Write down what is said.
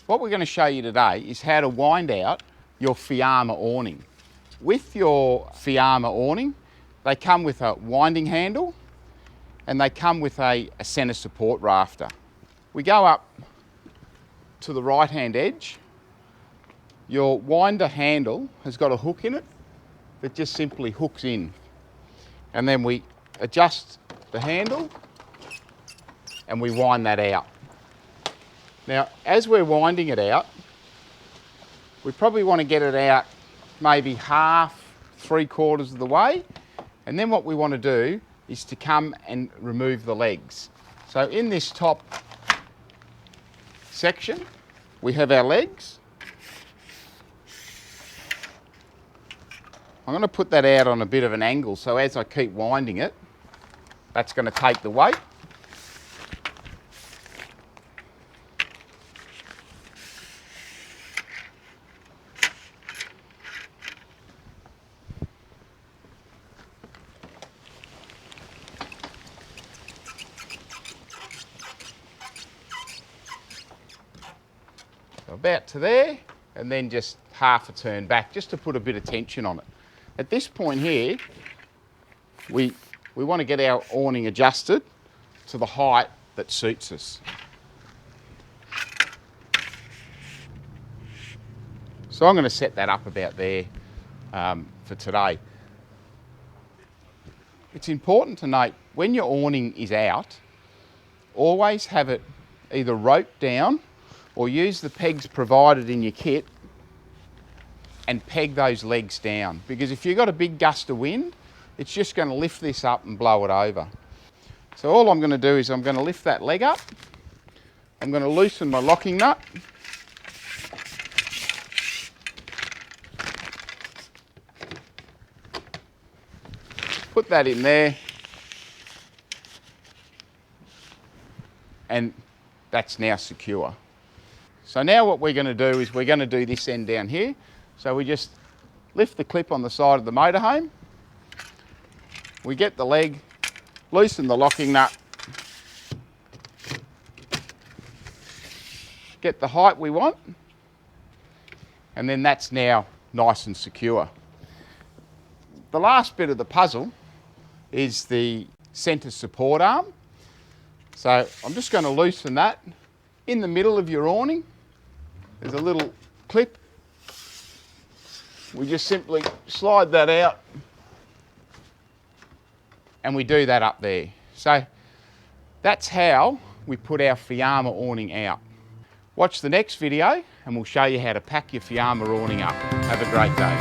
What we're going to show you today is how to wind out your Fiamma awning. With your Fiamma awning, they come with a winding handle and they come with a centre support rafter. We go up to the right hand edge. Your winder handle has got a hook in it that just simply hooks in. And then we adjust the handle and we wind that out. Now, as we're winding it out, we probably want to get it out maybe half, 3/4 of the way. And then what we want to do is to come and remove the legs. So in this top section, we have our legs. I'm going to put that out on a bit of an angle, so as I keep winding it, that's going to take the weight. So about to there, and then just half a turn back, just to put a bit of tension on it. At this point here, we want to get our awning adjusted to the height that suits us. So I'm going to set that up about there for today. It's important to note, when your awning is out, always have it either roped down or use the pegs provided in your kit and peg those legs down, because if you've got a big gust of wind, it's just going to lift this up and blow it over. So all I'm going to do is I'm going to lift that leg up, I'm going to loosen my locking nut, put that in there, and that's now secure. So now what we're going to do is we're going to do this end down here. So we just lift the clip on the side of the motorhome, we get the leg, loosen the locking nut, get the height we want, and then that's now nice and secure. The last bit of the puzzle is the centre support arm. So I'm just going to loosen that. In the middle of your awning, there's a little clip. We just simply slide that out and we do that up there. So that's how we put our Fiamma awning out. Watch the next video and we'll show you how to pack your Fiamma awning up. Have a great day.